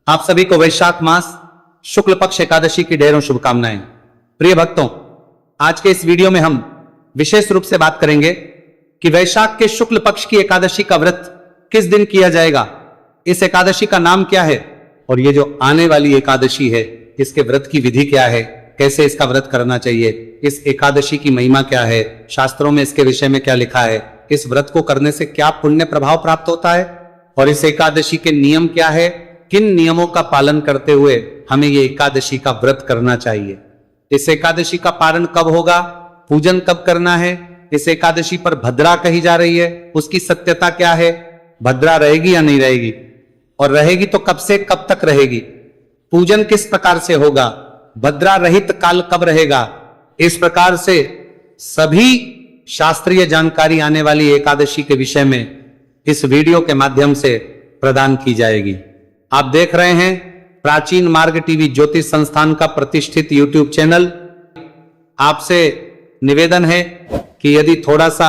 आप सभी को वैशाख मास शुक्ल पक्ष एकादशी की ढेरों शुभकामनाएं। प्रिय भक्तों, आज के इस वीडियो में हम विशेष रूप से बात करेंगे कि वैशाख के शुक्ल पक्ष की एकादशी का व्रत किस दिन किया जाएगा, इस एकादशी का नाम क्या है और ये जो आने वाली एकादशी है इसके व्रत की विधि क्या है, कैसे इसका व्रत करना चाहिए, इस एकादशी की महिमा क्या है, शास्त्रों में इसके विषय में क्या लिखा है, इस व्रत को करने से क्या पुण्य प्रभाव प्राप्त होता है और इस एकादशी के नियम क्या है, किन नियमों का पालन करते हुए हमें ये एकादशी का व्रत करना चाहिए। इस एकादशी का पारण कब होगा, पूजन कब करना है, इस एकादशी पर भद्रा कही जा रही है, उसकी सत्यता क्या है, भद्रा रहेगी या नहीं रहेगी और रहेगी तो कब से कब तक रहेगी, पूजन किस प्रकार से होगा, भद्रा रहित काल कब रहेगा, इस प्रकार से सभी शास्त्रीय जानकारी आने वाली एकादशी के विषय में इस वीडियो के माध्यम से प्रदान की जाएगी। आप देख रहे हैं प्राचीन मार्ग टीवी ज्योतिष संस्थान का प्रतिष्ठित यूट्यूब चैनल। आपसे निवेदन है कि यदि थोड़ा सा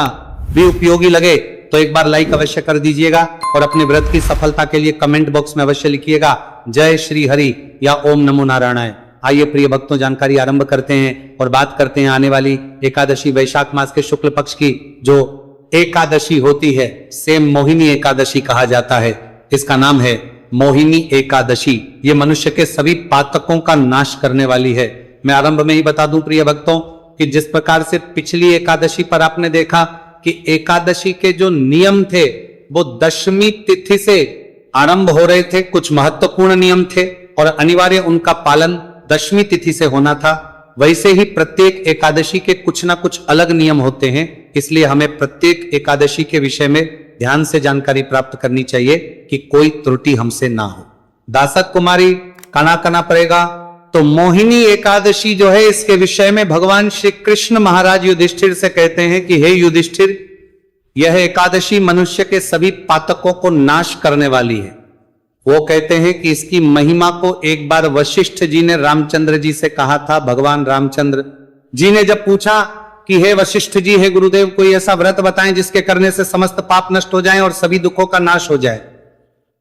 भी उपयोगी लगे तो एक बार लाइक अवश्य कर दीजिएगा और अपने व्रत की सफलता के लिए कमेंट बॉक्स में अवश्य लिखिएगा जय श्री हरि या ओम नमो नारायणाय। आइए प्रिय भक्तों, जानकारी आरंभ करते हैं और बात करते हैं आने वाली एकादशी वैशाख मास के शुक्ल पक्ष की जो एकादशी होती है, सेम मोहिनी एकादशी कहा जाता है। इसका नाम है मोहिनी एकादशी। ये मनुष्य के सभी पातकों का नाश करने वाली है। मैं आरंभ में ही बता दूं प्रिय भक्तों कि जिस प्रकार से पिछली एकादशी पर आपने देखा कि एकादशी के जो नियम थे वो दशमी तिथि से आरंभ हो रहे थे, कुछ महत्वपूर्ण नियम थे और अनिवार्य उनका पालन दशमी तिथि से होना था। वैसे ही प्रत्येक एकादशी के कुछ ना कुछ अलग नियम होते हैं, इसलिए हमें प्रत्येक एकादशी के विषय में ध्यान से जानकारी प्राप्त करनी चाहिए कि कोई त्रुटि हमसे ना हो। दासक कुमारी काना काना पड़ेगा तो मोहिनी एकादशी जो है इसके विषय में भगवान श्री कृष्ण महाराज युधिष्ठिर से कहते हैं कि हे युधिष्ठिर, यह एकादशी मनुष्य के सभी पातकों को नाश करने वाली है। वो कहते हैं कि इसकी महिमा को एक बार वशिष्ठ जी ने रामचंद्र जी से कहा था। भगवान रामचंद्र जी ने जब पूछा कि हे वशिष्ठ जी, हे गुरुदेव, कोई ऐसा व्रत बताएं जिसके करने से समस्त पाप नष्ट हो जाएं और सभी दुखों का नाश हो जाए।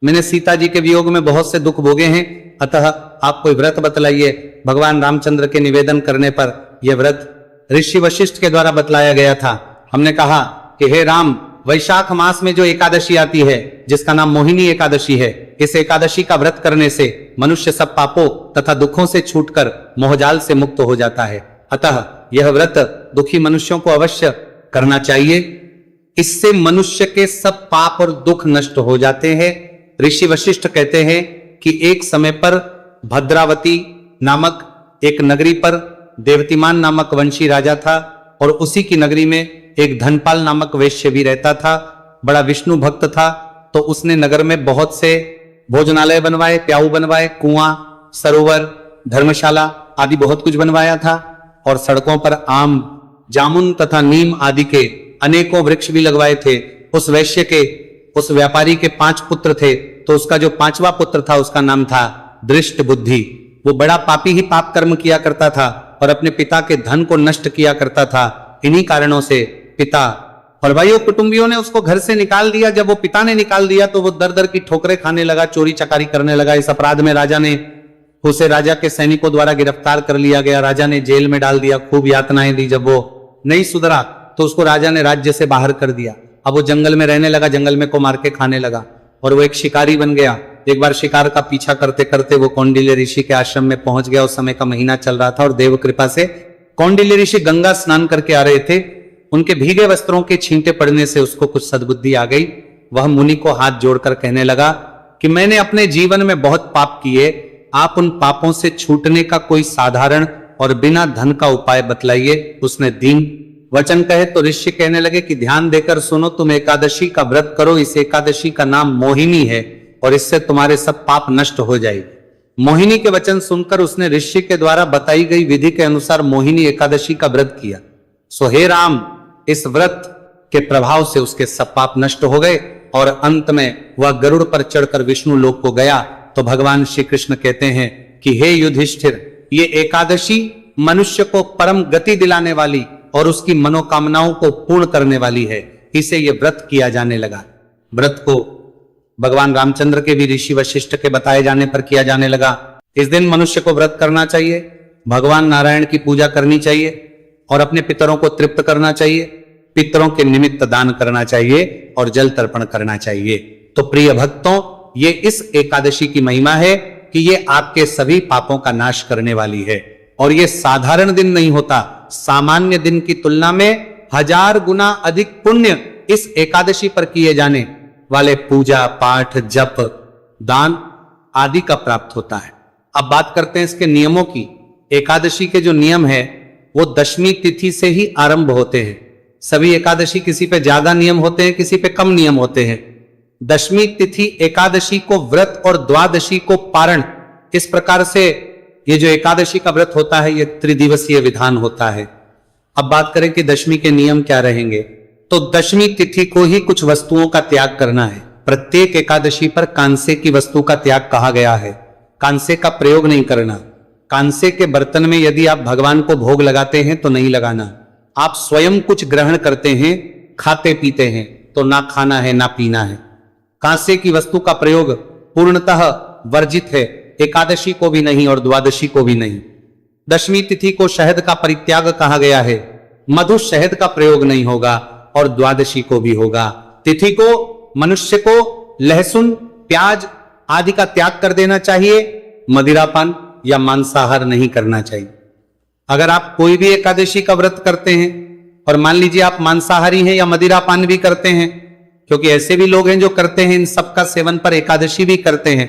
मैंने सीता जी के वियोग में बहुत से दुख भोगे हैं, अतः आप कोई व्रत बतलाइए। भगवान रामचंद्र के निवेदन करने पर यह व्रत ऋषि वशिष्ठ के द्वारा बतलाया गया था। हमने कहा कि हे राम, वैशाख मास में जो एकादशी आती है जिसका नाम मोहिनी एकादशी है, इस एकादशी का व्रत करने से मनुष्य सब पापों तथा दुखों से छूटकर मोहजाल से मुक्त हो जाता है। अतः यह व्रत दुखी मनुष्यों को अवश्य करना चाहिए। इससे मनुष्य के सब पाप और दुख नष्ट हो जाते हैं। ऋषि वशिष्ठ कहते हैं कि एक समय पर भद्रावती नामक एक नगरी पर देवतीमान नामक वंशी राजा था और उसी की नगरी में एक धनपाल नामक वैश्य भी रहता था। बड़ा विष्णु भक्त था, तो उसने नगर में बहुत से भोजनालय बनवाए, प्याऊ बनवाए, कुआं, सरोवर, धर्मशाला आदि बहुत कुछ बनवाया था और सड़कों पर आम, जामुन तथा नीम आदि के अनेकों वृक्ष भी लगवाए थे। उस वैश्य के, उस व्यापारी के 5 पुत्र थे, तो उसका जो 5वां पुत्र था उसका नाम था दृष्ट बुद्धि। वो बड़ा पापी ही पाप कर्म किया करता था और अपने पिता के धन को नष्ट किया करता था। इन्हीं कारणों से पिता और भाइयों कुटुंबियों ने उसको घर से निकाल दिया। जब वो पिता ने निकाल दिया तो वो दर दर की ठोकरें खाने लगा, चोरी चकारी करने लगा। इस अपराध में राजा ने उसे राजा के सैनिकों द्वारा गिरफ्तार कर लिया गया। राजा ने जेल में डाल दिया, खूब यातनाएं दी। जब वो नहीं सुधरा तो उसको राजा ने राज्य से बाहर कर दिया। अब वो जंगल में रहने लगा, जंगल में को मार के खाने लगा और वो एक शिकारी बन गया। एक बार शिकार का पीछा करते करते वो कौंडिल्य ऋषि के आश्रम में पहुंच गया। उस समय का महीना चल रहा था और देव कृपा से कौंडिल्य ऋषि गंगा स्नान करके आ रहे थे। उनके भीगे वस्त्रों के छींटे पड़ने से उसको कुछ सद्बुद्धि आ गई। वह मुनि को हाथ जोड़कर कहने लगा कि मैंने अपने जीवन में बहुत पाप किए, आप उन पापों से छूटने का कोई साधारण और बिना धन का उपाय बतलाइए। उसने दीन वचन कहे तो ऋषि कहने लगे कि ध्यान देकर सुनो, तुम एकादशी का व्रत करो। इस एकादशी का नाम मोहिनी है और इससे तुम्हारे सब पाप नष्ट हो जाएगी। मोहिनी के वचन सुनकर उसने ऋषि के द्वारा बताई गई विधि के अनुसार मोहिनी एकादशी का व्रत किया। सो हे राम, इस व्रत के प्रभाव से उसके सब पाप नष्ट हो गए और अंत में वह गरुड़ पर चढ़कर विष्णु लोक को गया। तो भगवान श्री कृष्ण कहते हैं कि हे युधिष्ठिर, ये एकादशी मनुष्य को परम गति दिलाने वाली और उसकी मनोकामनाओं को पूर्ण करने वाली है। इसे ये व्रत किया जाने लगा। व्रत को भगवान रामचंद्र के भी ऋषि वशिष्ठ के बताए जाने पर किया जाने लगा। इस दिन मनुष्य को व्रत करना चाहिए, भगवान नारायण की पूजा करनी चाहिए और अपने पितरों को तृप्त करना चाहिए, पितरों के निमित्त दान करना चाहिए और जल तर्पण करना चाहिए। तो प्रिय भक्तों, ये इस एकादशी की महिमा है कि ये आपके सभी पापों का नाश करने वाली है। और ये साधारण दिन नहीं होता, सामान्य दिन की तुलना में 1000 गुना अधिक पुण्य इस एकादशी पर किए जाने वाले पूजा पाठ जप दान आदि का प्राप्त होता है। अब बात करते हैं इसके नियमों की। एकादशी के जो नियम है वो दशमी तिथि से ही आरंभ होते हैं। सभी एकादशी किसी पे ज्यादा नियम होते हैं, किसी पे कम नियम होते हैं। दशमी तिथि एकादशी को व्रत और द्वादशी को पारण, इस प्रकार से ये जो एकादशी का व्रत होता है ये त्रिदिवसीय विधान होता है। अब बात करें कि दशमी के नियम क्या रहेंगे, तो दशमी तिथि को ही कुछ वस्तुओं का त्याग करना है। प्रत्येक एकादशी पर कांसे की वस्तु का त्याग कहा गया है। कांसे का प्रयोग नहीं करना। कांसे के बर्तन में यदि आप भगवान को भोग लगाते हैं तो नहीं लगाना। आप स्वयं कुछ ग्रहण करते हैं, खाते पीते हैं, तो ना खाना है ना पीना है। कांसे की वस्तु का प्रयोग पूर्णतः वर्जित है, एकादशी को भी नहीं और द्वादशी को भी नहीं। दशमी तिथि को शहद का परित्याग कहा गया है, मधु शहद का प्रयोग नहीं होगा और द्वादशी को भी होगा। तिथि को मनुष्य को लहसुन प्याज आदि का त्याग कर देना चाहिए, मदिरापान या मांसाहार नहीं करना चाहिए। अगर आप कोई भी एकादशी का व्रत करते हैं और मान लीजिए आप मांसाहारी हैं या मदिरापान भी करते हैं, क्योंकि ऐसे भी लोग हैं जो करते हैं इन सब का सेवन पर एकादशी भी करते हैं,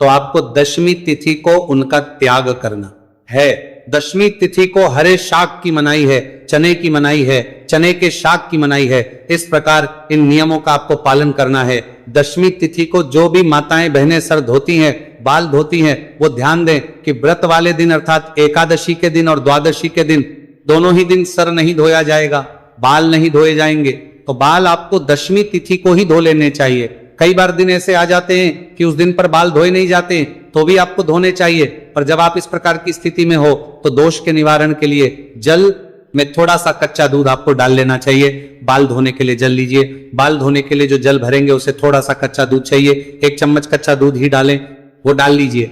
तो आपको दशमी तिथि को उनका त्याग करना है। दशमी तिथि को हरे शाक की मनाई है, चने की मनाई है, चने के शाक की मनाई है। इस प्रकार इन नियमों का आपको पालन करना है। दशमी तिथि को जो भी माताएं बहनें सर धोती हैं, बाल धोती हैं, वो ध्यान दें कि व्रत वाले दिन अर्थात एकादशी के दिन और द्वादशी के दिन दोनों ही दिन सर नहीं धोया जाएगा, बाल नहीं धोए जाएंगे। तो बाल आपको दशमी तिथि को ही धो लेने चाहिए। कई बार दिन ऐसे आ जाते हैं कि उस दिन पर बाल धोए नहीं जाते, तो भी आपको धोने चाहिए। पर जब आप इस प्रकार की स्थिति में हो तो दोष के निवारण के लिए जल में थोड़ा सा कच्चा दूध आपको डाल लेना चाहिए। बाल धोने के लिए जल लीजिए, बाल धोने के लिए जो जल भरेंगे उसे थोड़ा सा कच्चा दूध चाहिए, 1 चम्मच कच्चा दूध ही डालें, वो डाल लीजिए।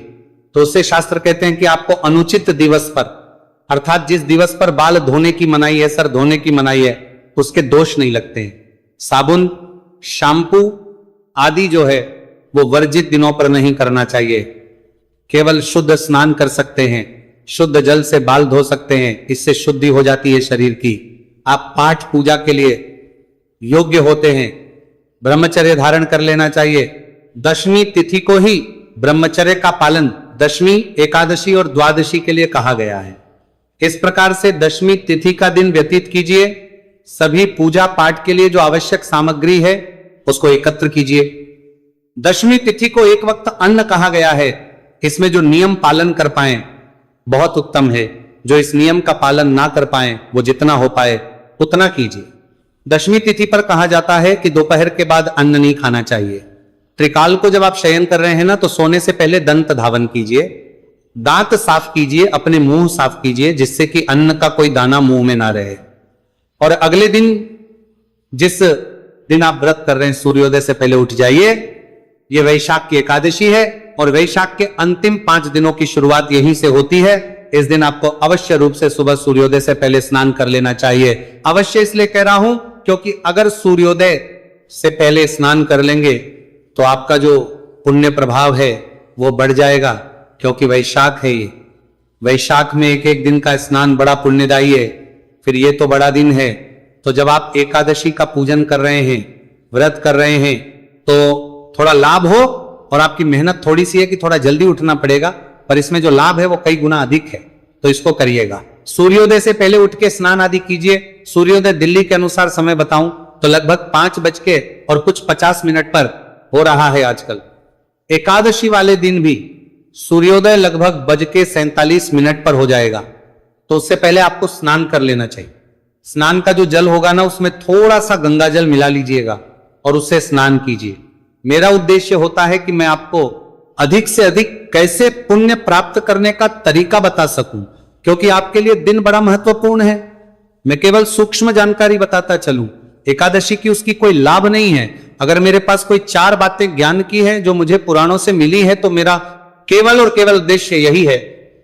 तो उससे शास्त्र कहते हैं कि आपको अनुचित दिवस पर, अर्थात जिस दिवस पर बाल धोने की मनाही है, सर धोने की मनाही है, उसके दोष नहीं लगते हैं। साबुन शैम्पू आदि जो है वो वर्जित दिनों पर नहीं करना चाहिए। केवल शुद्ध स्नान कर सकते हैं, शुद्ध जल से बाल धो सकते हैं, इससे शुद्धि हो जाती है शरीर की। आप पाठ पूजा के लिए योग्य होते हैं, ब्रह्मचर्य धारण कर लेना चाहिए। दशमी तिथि को ही ब्रह्मचर्य का पालन दशमी, एकादशी और द्वादशी के लिए कहा गया है। इस प्रकार से दशमी तिथि का दिन व्यतीत कीजिए। सभी पूजा पाठ के लिए जो आवश्यक सामग्री है उसको एकत्र कीजिए। दशमी तिथि को एक वक्त अन्न कहा गया है। इसमें जो नियम पालन कर पाए बहुत उत्तम है, जो इस नियम का पालन ना कर पाए वो जितना हो पाए उतना कीजिए। दशमी तिथि पर कहा जाता है कि दोपहर के बाद अन्न नहीं खाना चाहिए। त्रिकाल को जब आप शयन कर रहे हैं ना, तो सोने से पहले दंत धावन कीजिए, दांत साफ कीजिए, अपने मुंह साफ कीजिए, जिससे कि अन्न का कोई दाना मुंह में ना रहे। और अगले दिन जिस दिन आप व्रत कर रहे हैं सूर्योदय से पहले उठ जाइए। ये वैशाख की एकादशी है और वैशाख के अंतिम 5 दिनों की शुरुआत यहीं से होती है। इस दिन आपको अवश्य रूप से सुबह सूर्योदय से पहले स्नान कर लेना चाहिए। अवश्य इसलिए कह रहा हूं क्योंकि अगर सूर्योदय से पहले स्नान कर लेंगे तो आपका जो पुण्य प्रभाव है वो बढ़ जाएगा, क्योंकि वैशाख है ये। वैशाख में एक एक दिन का स्नान बड़ा पुण्यदायी है। फिर ये तो बड़ा दिन है, तो जब आप एकादशी का पूजन कर रहे हैं, व्रत कर रहे हैं, तो थोड़ा लाभ हो। और आपकी मेहनत थोड़ी सी है कि थोड़ा जल्दी उठना पड़ेगा, पर इसमें जो लाभ है वो कई गुना अधिक है, तो इसको करिएगा। सूर्योदय से पहले उठ के स्नान आदि कीजिए। सूर्योदय दिल्ली के अनुसार समय बताऊं तो लगभग 5:50 पर हो रहा है आजकल। एकादशी वाले दिन भी सूर्योदय लगभग 1:47 पर हो जाएगा, तो उससे पहले आपको स्नान कर लेना चाहिए। स्नान का जो जल होगा ना, उसमें थोड़ा सा गंगा जल मिला लीजिएगा और उससे स्नान कीजिए। मेरा उद्देश्य होता है कि मैं आपको अधिक से अधिक कैसे पुण्य प्राप्त करने का तरीका बता सकूं, क्योंकि आपके लिए दिन बड़ा महत्वपूर्ण है। मैं केवल सूक्ष्म जानकारी बताता चलूं, एकादशी की उसकी कोई लाभ नहीं है। अगर मेरे पास कोई 4 बातें ज्ञान की है जो मुझे पुराणों से मिली है, तो मेरा केवल और केवल उद्देश्य यही है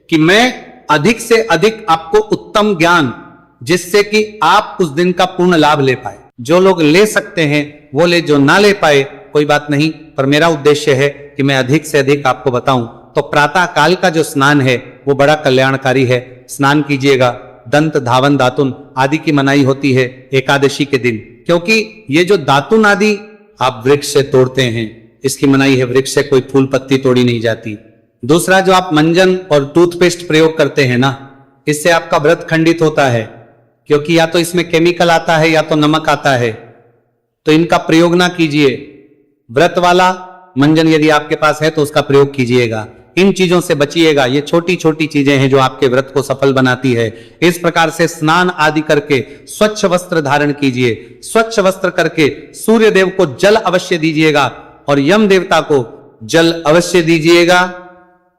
कि मैं अधिक से अधिक आपको उत्तम ज्ञान, जिससे कि आप उस दिन का पूर्ण लाभ ले पाए। जो लोग ले सकते हैं वो ले, जो ना ले पाए कोई बात नहीं, पर मेरा उद्देश्य है कि मैं अधिक से अधिक आपको बताऊं। तो प्रातः काल का जो स्नान है वो बड़ा कल्याणकारी है। स्नान कीजिएगा। दंत, धावन, दातुन आदि की मनाही होती है एकादशी के दिन, क्योंकि ये जो दातुन आदि आप वृक्ष से तोड़ते हैं, इसकी मनाही है। वृक्ष से कोई फूल पत्ती तोड़ी नहीं जाती। दूसरा, जो आप मंजन और टूथपेस्ट प्रयोग करते हैं ना, इससे आपका व्रत खंडित होता है, क्योंकि या तो इसमें केमिकल आता है या तो नमक आता है, तो इनका प्रयोग ना कीजिए। व्रत वाला मंजन यदि आपके पास है तो उसका प्रयोग कीजिएगा। इन चीजों से बचिएगा। ये छोटी छोटी चीजें हैं जो आपके व्रत को सफल बनाती है। इस प्रकार से स्नान आदि करके स्वच्छ वस्त्र धारण कीजिए। स्वच्छ वस्त्र करके सूर्य देव को जल अवश्य दीजिएगा और यम देवता को जल अवश्य दीजिएगा।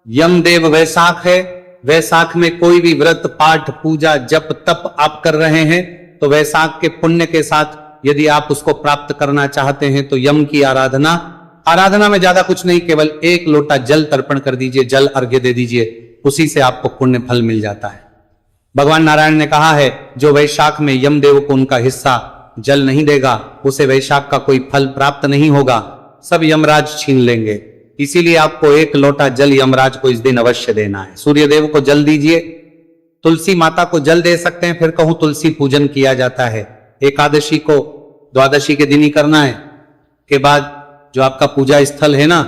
यम देव वैशाख है। वैशाख में कोई भी व्रत, पाठ, पूजा, जप, तप आप कर रहे हैं तो वैशाख के पुण्य के साथ यदि आप उसको प्राप्त करना चाहते हैं तो यम की आराधना में ज्यादा कुछ नहीं, केवल 1 लोटा जल तर्पण कर दीजिए, जल अर्घ्य दे दीजिए, उसी से आपको पुण्य फल मिल जाता है। भगवान नारायण ने कहा है, जो वैशाख में यमदेव को उनका हिस्सा जल नहीं देगा, उसे वैशाख का कोई फल प्राप्त नहीं होगा, सब यमराज छीन लेंगे। इसीलिए आपको 1 लोटा जल यमराज को इस दिन अवश्य देना है। सूर्य देव को जल दीजिए, तुलसी माता को जल दे सकते हैं, फिर कहूं तुलसी पूजन किया जाता है। एकादशी को द्वादशी के दिन ही करना है। के बाद जो आपका पूजा स्थल है ना,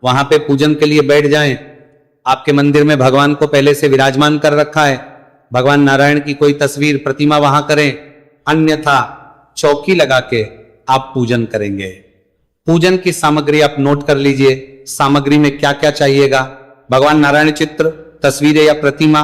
वहां पे पूजन के लिए बैठ जाएं। आपके मंदिर में भगवान को पहले से विराजमान कर रखा है, भगवान नारायण की कोई तस्वीर, प्रतिमा वहां करें, अन्यथा चौकी लगा के आप पूजन करेंगे। पूजन की सामग्री आप नोट कर लीजिए। सामग्री में क्या क्या चाहिएगा। भगवान नारायण चित्र, तस्वीरें या प्रतिमा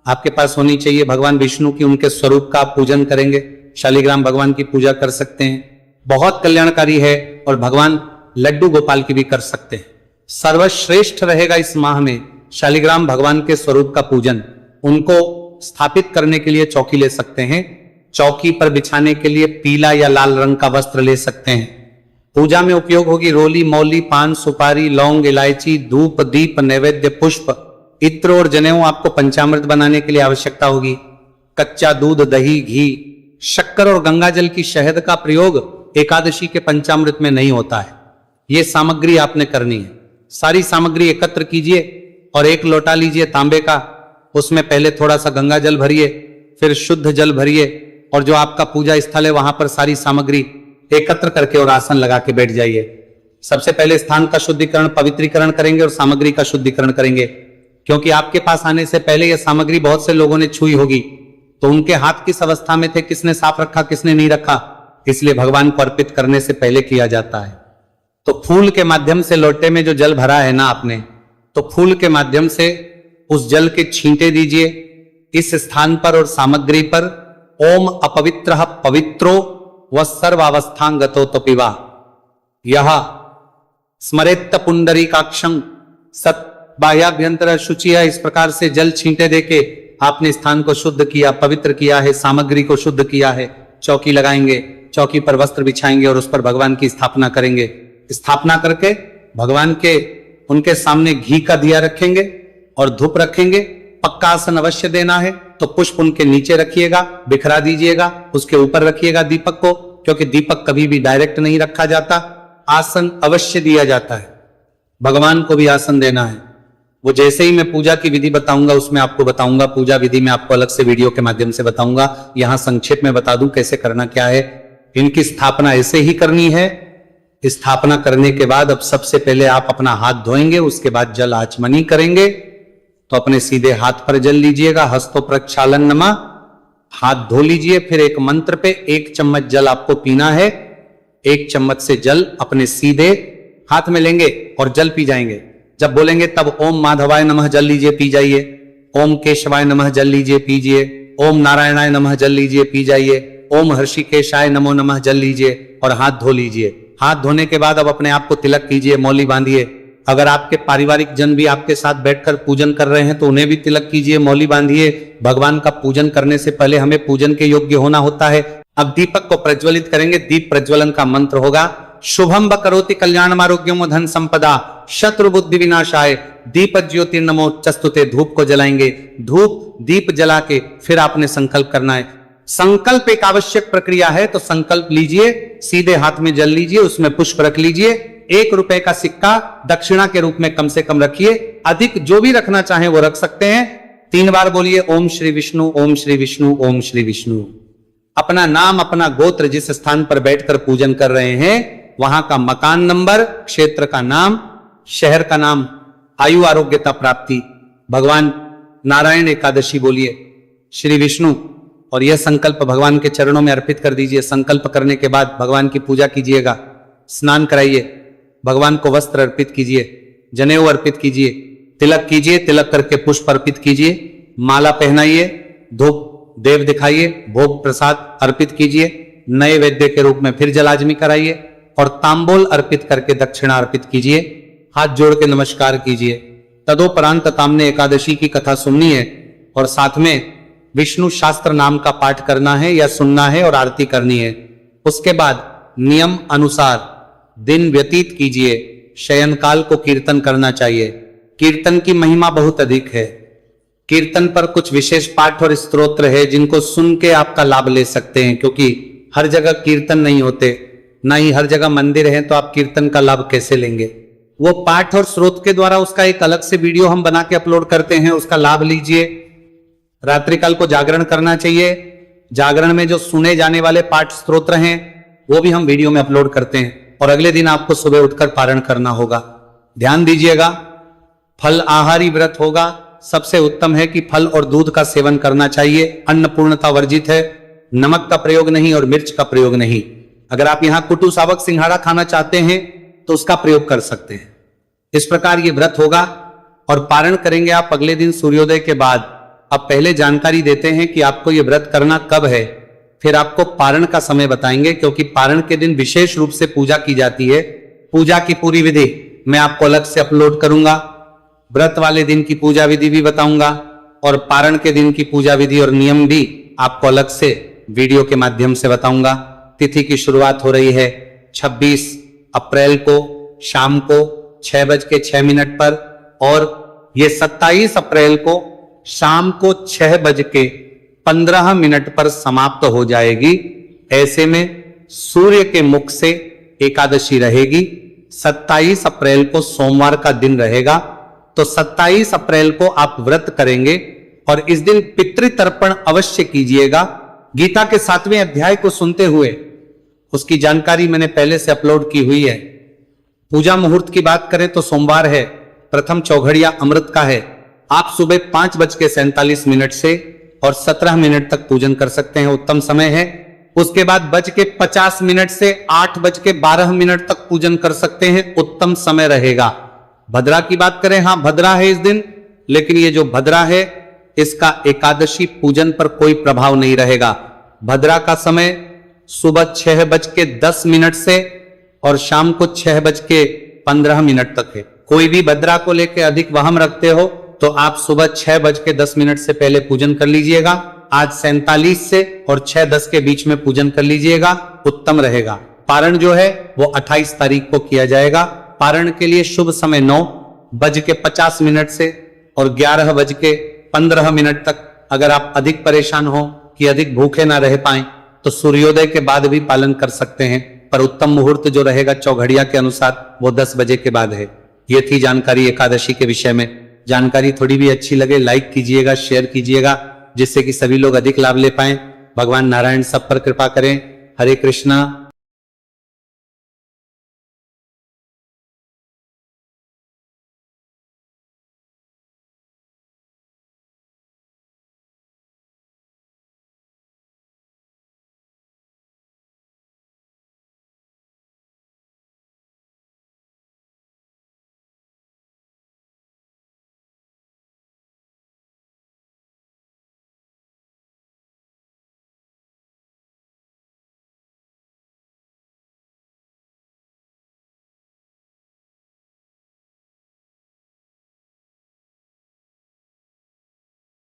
आपके पास होनी चाहिए। भगवान विष्णु की, उनके स्वरूप का आप पूजन करेंगे। शालिग्राम भगवान की पूजा कर सकते हैं, बहुत कल्याणकारी है। और भगवान लड्डू गोपाल की भी कर सकते हैं। सर्वश्रेष्ठ रहेगा इस माह में शालिग्राम भगवान के स्वरूप का पूजन। उनको स्थापित करने के लिए चौकी ले सकते हैं। चौकी पर बिछाने के लिए पीला या लाल रंग का वस्त्र ले सकते हैं। पूजा में उपयोग होगी रोली, मौली, पान, सुपारी, लौंग, इलायची, धूप, दीप, नैवेद्य, पुष्प, इत्र और जनेऊ। आपको पंचामृत बनाने के लिए आवश्यकता होगी। कच्चा दूध, दही, घी, शक्कर और गंगाजल की शहद का प्रयोग एकादशी के पंचामृत में नहीं होता है। यह सामग्री आपने करनी है। सारी सामग्री एकत्र कीजिए और 1 लोटा लीजिए तांबे का, उसमें पहले थोड़ा सा गंगा जल भरिए, फिर शुद्ध जल भरिए और जो आपका पूजा स्थल है वहां पर सारी सामग्री एकत्र करके और आसन लगा के बैठ जाइए। सबसे पहले स्थान का शुद्धिकरण, पवित्रीकरण करेंगे और सामग्री का शुद्धिकरण करेंगे, क्योंकि आपके पास आने से पहले यह सामग्री बहुत से लोगों ने छुई होगी, तो उनके हाथ किस अवस्था में थे, किसने साफ रखा, किसने नहीं रखा, इसलिए भगवान को अर्पित करने से पहले किया जाता है। तो फूल के माध्यम से लोटे में जो जल भरा है ना आपने, तो फूल के माध्यम से उस जल के छींटे दीजिए इस स्थान पर और सामग्री पर। ओम अपवित्रः पवित्रो व सर्वावस्थांगतो तो पिवा यह स्मरेत्त पुंडरीकाक्षं सत बाह्याभ्यंतर शुचिया। इस प्रकार से जल छींटे देके आपने स्थान को शुद्ध किया, पवित्र किया है, सामग्री को शुद्ध किया है। चौकी लगाएंगे, चौकी पर वस्त्र बिछाएंगे और उस पर भगवान की स्थापना करेंगे। स्थापना करके भगवान के उनके सामने घी का दिया रखेंगे और धूप रखेंगे। पक्का आसन अवश्य देना है, तो पुष्प उनके नीचे रखिएगा, बिखरा दीजिएगा, उसके ऊपर रखिएगा दीपक को, क्योंकि दीपक कभी भी डायरेक्ट नहीं रखा जाता, आसन अवश्य दिया जाता है। भगवान को भी आसन देना है। वो जैसे ही मैं पूजा की विधि बताऊंगा उसमें आपको बताऊंगा। पूजा विधि में आपको अलग से वीडियो के माध्यम से बताऊंगा। यहां संक्षेप में बता दूं कैसे करना क्या है। इनकी स्थापना ऐसे ही करनी है। स्थापना करने के बाद अब सबसे पहले आप अपना हाथ धोएंगे, उसके बाद जल आचमनी करेंगे। तो अपने सीधे हाथ पर जल लीजिएगा, हस्तो प्रक्षालन नमः, हाथ धो लीजिए। फिर एक मंत्र पे 1 चम्मच जल आपको पीना है। 1 चम्मच से जल अपने सीधे हाथ में लेंगे और जल पी जाएंगे। जब बोलेंगे तब ओम माधवाय नमः जल लीजिए, पी जाइए। ओम केशवाय नमः जल लीजिए, पीजिए। ओम नारायणाय नमः जल लीजिए, पी जाइए। ओम हर्षिकेशाय नमो नमः जल लीजिए और हाथ धो लीजिए। हाथ धोने के बाद अब अपने आप को तिलक कीजिए, मौली बांधिए। अगर आपके पारिवारिक जन भी आपके साथ बैठकर पूजन कर रहे हैं तो उन्हें भी तिलक कीजिए, मौली बांधिए। भगवान का पूजन करने से पहले हमें पूजन के योग्य होना होता है। अब दीपक को प्रज्वलित करेंगे। दीप प्रज्वलन का मंत्र होगा शुभम करोति कल्याणम आरोग्यम धन संपदा शत्रु बुद्धि विनाशाय दीप ज्योतिर्नमो चस्तुते। धूप को जलाएंगे। धूप दीप जला के फिर आपने संकल्प करना है। संकल्प एक आवश्यक प्रक्रिया है, तो संकल्प लीजिए, सीधे हाथ में जल लीजिए, उसमें पुष्प रख लीजिए। 1 रुपए का सिक्का दक्षिणा के रूप में कम से कम रखिए, अधिक जो भी रखना चाहे वो रख सकते हैं। 3 बार बोलिए ओम श्री विष्णु, ओम श्री विष्णु, ओम श्री विष्णु। अपना नाम, अपना गोत्र, जिस स्थान पर बैठकर पूजन कर रहे हैं वहां का मकान नंबर, क्षेत्र का नाम, शहर का नाम, आयु आरोग्यता प्राप्ति, भगवान नारायण एकादशी बोलिए, श्री विष्णु, और यह संकल्प भगवान के चरणों में अर्पित कर दीजिए। संकल्प करने के बाद भगवान की पूजा कीजिएगा, स्नान कराइए, भगवान को वस्त्र अर्पित कीजिए, जनेऊ अर्पित कीजिए, तिलक कीजिए, तिलक करके पुष्प अर्पित कीजिए, माला पहनाइए, धूप देव दिखाइए, भोग प्रसाद अर्पित कीजिए, नए वैद्य के रूप में फिर जलाजमी कराइए और तांबूल अर्पित करके दक्षिणा अर्पित कीजिए। हाथ जोड़ के नमस्कार कीजिए। तदोपरांत तामने एकादशी की कथा सुननी है और साथ में विष्णु शास्त्र नाम का पाठ करना है या सुनना है और आरती करनी है। उसके बाद नियम अनुसार दिन व्यतीत कीजिए। शयन काल को कीर्तन करना चाहिए। कीर्तन की महिमा बहुत अधिक है। कीर्तन पर कुछ विशेष पाठ और स्तोत्र है जिनको सुन के आपका लाभ ले सकते हैं, क्योंकि हर जगह कीर्तन नहीं होते, ना ही हर जगह मंदिर है, तो आप कीर्तन का लाभ कैसे लेंगे। वो पाठ और स्रोत के द्वारा उसका एक अलग से वीडियो हम बना के अपलोड करते हैं, उसका लाभ लीजिए। रात्रिकाल को जागरण करना चाहिए। जागरण में जो सुने जाने वाले पाठ स्तोत्र हैं वो भी हम वीडियो में अपलोड करते हैं, और अगले दिन आपको सुबह उठकर पारण करना होगा। ध्यान दीजिएगा, फल आहारी व्रत होगा। सबसे उत्तम है कि फल और दूध का सेवन करना चाहिए। अन्नपूर्णता वर्जित है, नमक का प्रयोग नहीं और मिर्च का प्रयोग नहीं। अगर आप यहां कुटू सावक सिंघाड़ा खाना चाहते हैं तो उसका प्रयोग कर सकते हैं। इस प्रकार ये व्रत होगा और पारण करेंगे आप अगले दिन सूर्योदय के बाद। अब पहले जानकारी देते हैं कि आपको ये व्रत करना कब है, फिर आपको पारण का समय बताएंगे, क्योंकि पारण के दिन विशेष रूप से पूजा की जाती है। पूजा की पूरी विधि मैं आपको अलग से अपलोड करूंगा। व्रत वाले दिन की पूजा विधि भी बताऊंगा और पारण के दिन की पूजा विधि और नियम भी आपको अलग से वीडियो के माध्यम से बताऊंगा। तिथि की शुरुआत हो रही है 26 अप्रैल को शाम को 6:06 पर, और ये 27 अप्रैल को शाम को 6:15 पर समाप्त हो जाएगी। ऐसे में सूर्य के मुख से एकादशी रहेगी। 27 अप्रैल को सोमवार का दिन रहेगा, तो 27 अप्रैल को आप व्रत करेंगे और इस दिन पितृतर्पण अवश्य कीजिएगा। गीता के 7वें अध्याय को सुनते हुए उसकी जानकारी मैंने पहले से अपलोड की हुई है। पूजा मुहूर्त की बात करें तो सोमवार है, प्रथम चौघड़िया अमृत का है। आप सुबह 5:47 से और 17 मिनट तक पूजन कर सकते हैं, उत्तम समय है। उसके बाद 5:50 से 8:12 तक पूजन कर सकते हैं, उत्तम समय रहेगा। भद्रा की बात करें, हाँ भद्रा है इस दिन, लेकिन ये जो भद्रा है इसका एकादशी पूजन पर कोई प्रभाव नहीं रहेगा। भद्रा का समय सुबह 6:10 से और शाम को 6:15 तक है। कोई भी भद्रा को लेकर अधिक वहम रखते हो तो आप सुबह 6:10 से पहले पूजन कर लीजिएगा। आज 47 से और 6:10 के बीच में पूजन कर लीजिएगा, उत्तम रहेगा। पारण जो है वो 28 तारीख को किया जाएगा। पारण के लिए शुभ समय 9:50 से और 11:15 तक। अगर आप अधिक परेशान हो कि अधिक भूखे ना रह पाएं तो सूर्योदय के बाद भी पालन कर सकते हैं, पर उत्तम मुहूर्त जो रहेगा चौघड़िया के अनुसार वो 10 बजे के बाद है। ये थी जानकारी एकादशी के विषय में। जानकारी थोड़ी भी अच्छी लगे लाइक कीजिएगा, शेयर कीजिएगा, जिससे कि सभी लोग अधिक लाभ ले पाएं। भगवान नारायण सब पर कृपा करें। हरे कृष्णा।